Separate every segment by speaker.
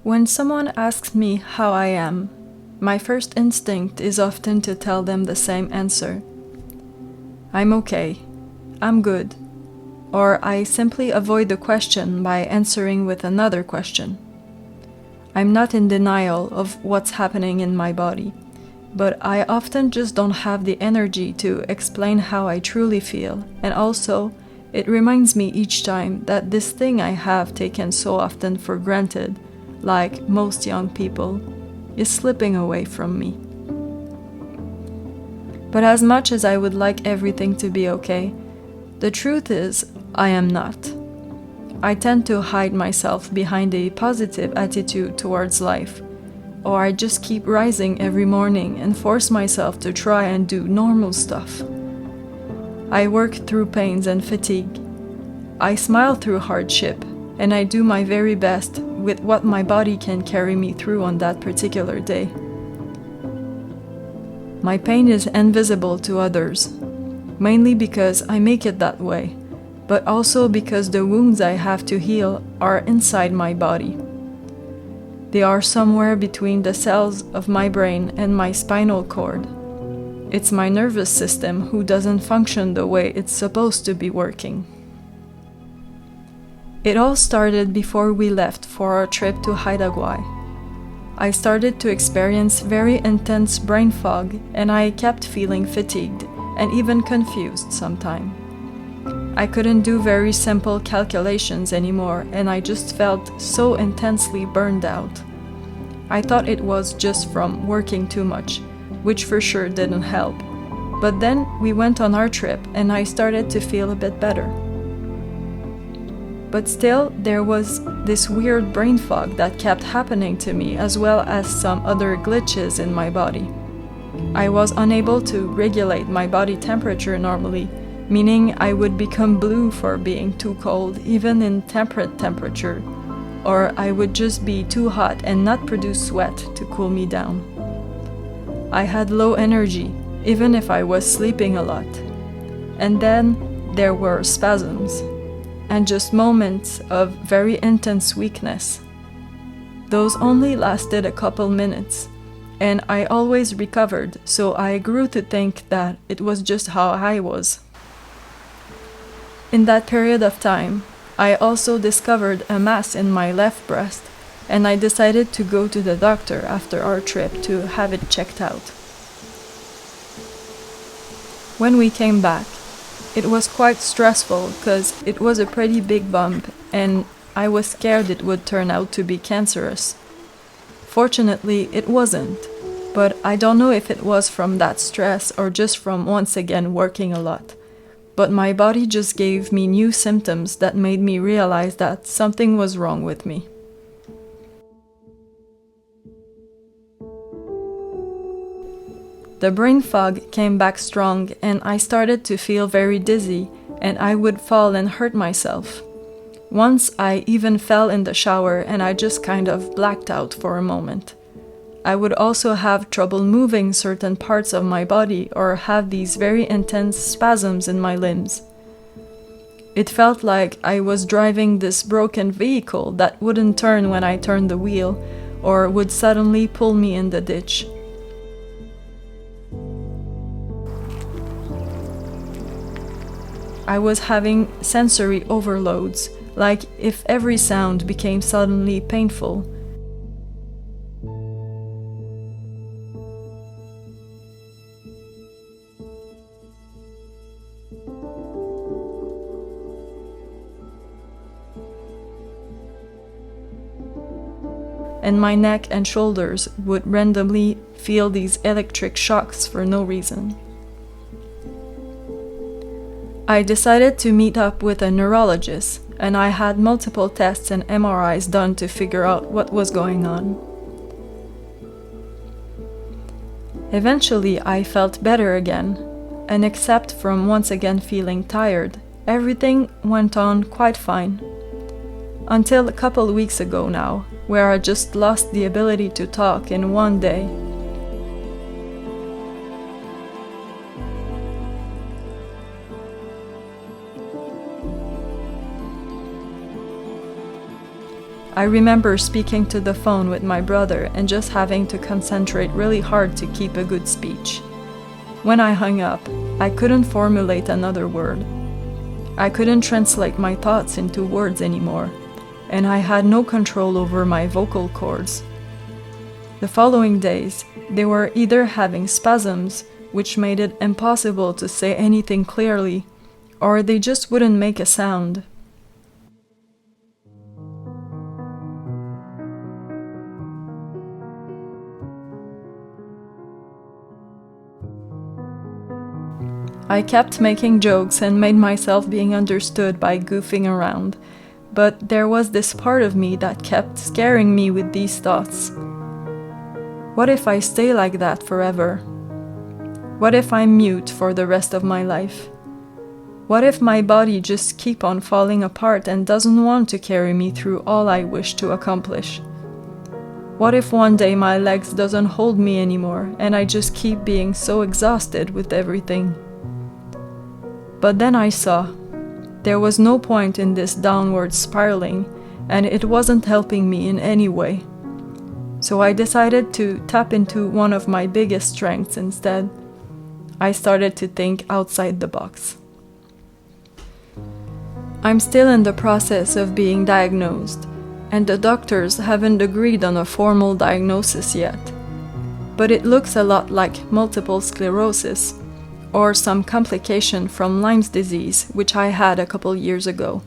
Speaker 1: When someone asks me how I am, my first instinct is often to tell them the same answer. I'm okay. I'm good. Or I simply avoid the question by answering with another question. I'm not in denial of what's happening in my body, but I often just don't have the energy to explain how I truly feel, and also, it reminds me each time that this thing I have taken so often for granted, like most young people, is slipping away from me. But as much as I would like everything to be okay, the truth is, I am not. I tend to hide myself behind a positive attitude towards life, or I just keep rising every morning and force myself to try and do normal stuff. I work through pains and fatigue. I smile through hardship, and I do my very best with what my body can carry me through on that particular day. My pain is invisible to others, mainly because I make it that way, but also because the wounds I have to heal are inside my body. They are somewhere between the cells of my brain and my spinal cord. It's my nervous system who doesn't function the way it's supposed to be working. It all started before we left for our trip to Haida Gwaii. I started to experience very intense brain fog, and I kept feeling fatigued and even confused sometimes. I couldn't do very simple calculations anymore, and I just felt so intensely burned out. I thought it was just from working too much, which for sure didn't help. But then we went on our trip, and I started to feel a bit better. But still, there was this weird brain fog that kept happening to me, as well as some other glitches in my body. I was unable to regulate my body temperature normally, meaning I would become blue for being too cold, even in temperate temperature, or I would just be too hot and not produce sweat to cool me down. I had low energy, even if I was sleeping a lot. And then there were spasms, and just moments of very intense weakness. Those only lasted a couple minutes, and I always recovered, so I grew to think that it was just how I was. In that period of time, I also discovered a mass in my left breast, and I decided to go to the doctor after our trip to have it checked out. When we came back, it was quite stressful because it was a pretty big bump, and I was scared it would turn out to be cancerous. Fortunately, it wasn't, but I don't know if it was from that stress or just from once again working a lot. But my body just gave me new symptoms that made me realize that something was wrong with me. The brain fog came back strong, and I started to feel very dizzy, and I would fall and hurt myself. Once I even fell in the shower, and I just kind of blacked out for a moment. I would also have trouble moving certain parts of my body or have these very intense spasms in my limbs. It felt like I was driving this broken vehicle that wouldn't turn when I turned the wheel, or would suddenly pull me in the ditch. I was having sensory overloads, like if every sound became suddenly painful. And my neck and shoulders would randomly feel these electric shocks for no reason. I decided to meet up with a neurologist, and I had multiple tests and MRIs done to figure out what was going on. Eventually, I felt better again, and except from once again feeling tired, everything went on quite fine. Until a couple weeks ago now, where I just lost the ability to talk in one day. I remember speaking to the phone with my brother and just having to concentrate really hard to keep a good speech. When I hung up, I couldn't formulate another word. I couldn't translate my thoughts into words anymore, and I had no control over my vocal cords. The following days, they were either having spasms, which made it impossible to say anything clearly, or they just wouldn't make a sound. I kept making jokes and made myself being understood by goofing around, but there was this part of me that kept scaring me with these thoughts. What if I stay like that forever? What if I'm mute for the rest of my life? What if my body just keeps on falling apart and doesn't want to carry me through all I wish to accomplish? What if one day my legs doesn't hold me anymore and I just keep being so exhausted with everything? But then I saw there was no point in this downward spiraling, and it wasn't helping me in any way. So I decided to tap into one of my biggest strengths instead. I started to think outside the box. I'm still in the process of being diagnosed, and the doctors haven't agreed on a formal diagnosis yet. But it looks a lot like multiple sclerosis, or some complication from Lyme's disease, which I had a couple years ago.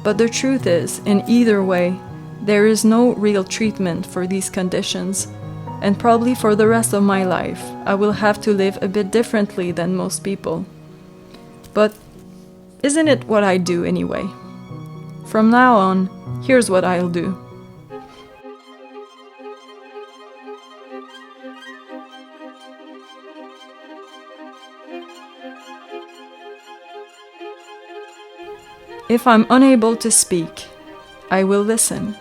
Speaker 1: But the truth is, in either way, there is no real treatment for these conditions, and probably for the rest of my life, I will have to live a bit differently than most people. But isn't it what I do anyway? From now on, here's what I'll do. If I'm unable to speak, I will listen.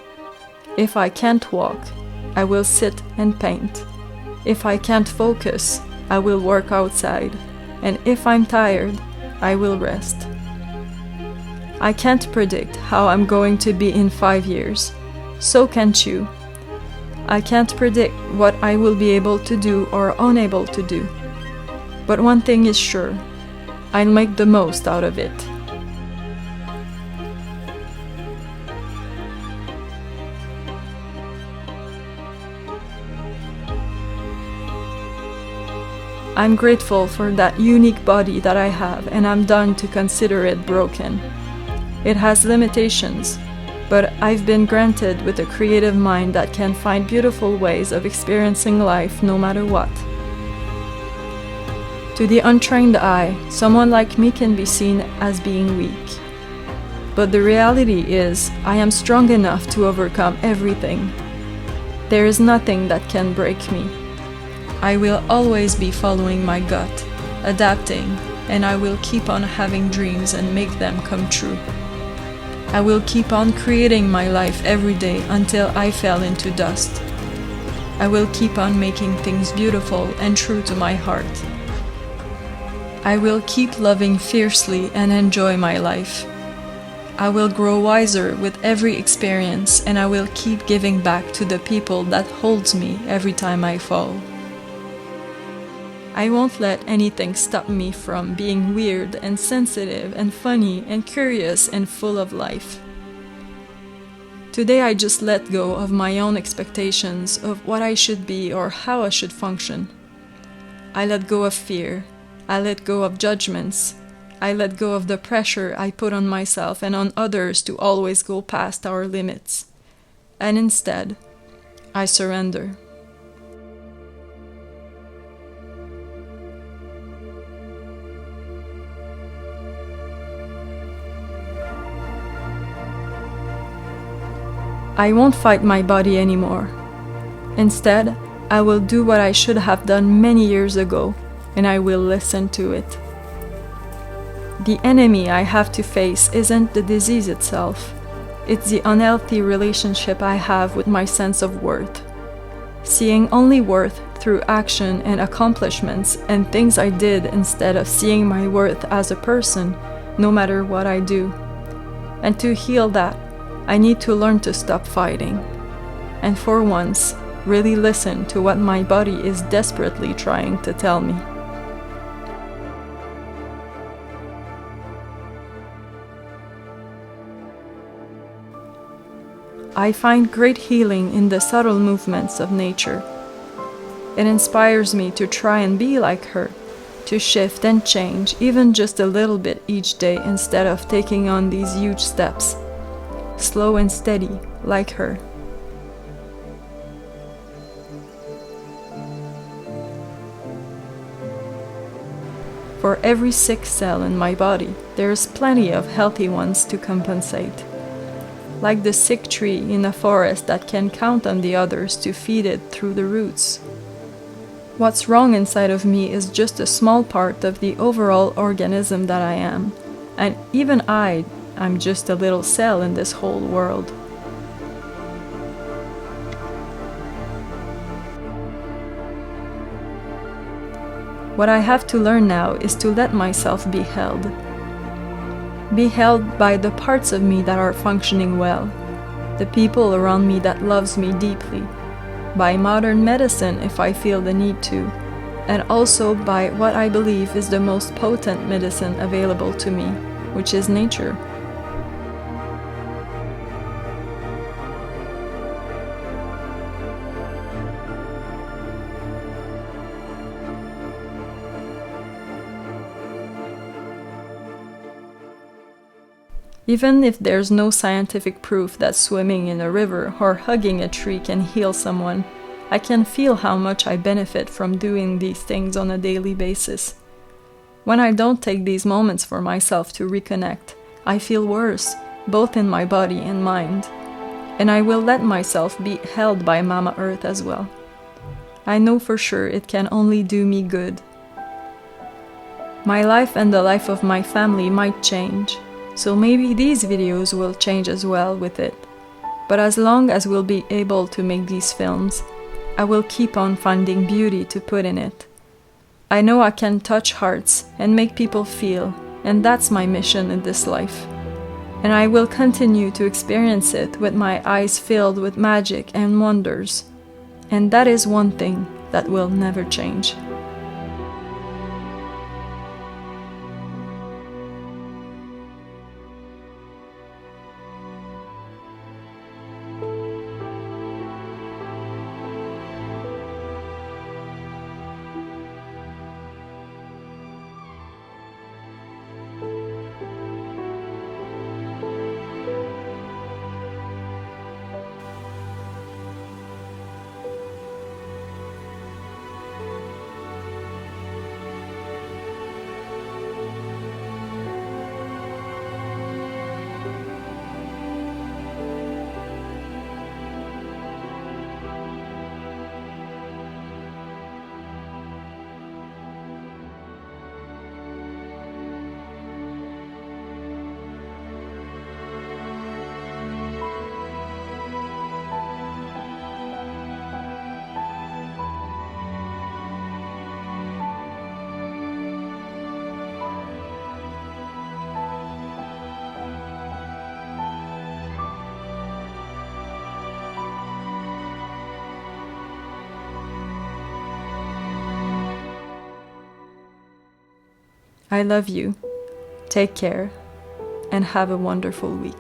Speaker 1: If I can't walk, I will sit and paint. If I can't focus, I will work outside. And if I'm tired, I will rest. I can't predict how I'm going to be in 5 years. So can't you. I can't predict what I will be able to do or unable to do. But one thing is sure, I'll make the most out of it. I'm grateful for that unique body that I have, and I'm done to consider it broken. It has limitations, but I've been granted with a creative mind that can find beautiful ways of experiencing life no matter what. To the untrained eye, someone like me can be seen as being weak. But the reality is, I am strong enough to overcome everything. There is nothing that can break me. I will always be following my gut, adapting, and I will keep on having dreams and make them come true. I will keep on creating my life every day until I fell into dust. I will keep on making things beautiful and true to my heart. I will keep loving fiercely and enjoy my life. I will grow wiser with every experience, and I will keep giving back to the people that holds me every time I fall. I won't let anything stop me from being weird and sensitive and funny and curious and full of life. Today I just let go of my own expectations of what I should be or how I should function. I let go of fear. I let go of judgments. I let go of the pressure I put on myself and on others to always go past our limits. And instead, I surrender. I won't fight my body anymore. Instead, I will do what I should have done many years ago, and I will listen to it. The enemy I have to face isn't the disease itself. It's the unhealthy relationship I have with my sense of worth. Seeing only worth through action and accomplishments and things I did instead of seeing my worth as a person, no matter what I do. And to heal that, I need to learn to stop fighting, and for once, really listen to what my body is desperately trying to tell me. I find great healing in the subtle movements of nature. It inspires me to try and be like her, to shift and change even just a little bit each day instead of taking on these huge steps, slow and steady like her. For every sick cell in my body, there's plenty of healthy ones to compensate. Like the sick tree in a forest that can count on the others to feed it through the roots. What's wrong inside of me is just a small part of the overall organism that I am, and even I'm just a little cell in this whole world. What I have to learn now is to let myself be held. Be held by the parts of me that are functioning well, the people around me that loves me deeply, by modern medicine if I feel the need to, and also by what I believe is the most potent medicine available to me, which is nature. Even if there's no scientific proof that swimming in a river or hugging a tree can heal someone, I can feel how much I benefit from doing these things on a daily basis. When I don't take these moments for myself to reconnect, I feel worse, both in my body and mind. And I will let myself be held by Mama Earth as well. I know for sure it can only do me good. My life and the life of my family might change, so maybe these videos will change as well with it. But as long as we'll be able to make these films, I will keep on finding beauty to put in it. I know I can touch hearts and make people feel, and that's my mission in this life. And I will continue to experience it with my eyes filled with magic and wonders. And that is one thing that will never change. I love you. Take care and have a wonderful week.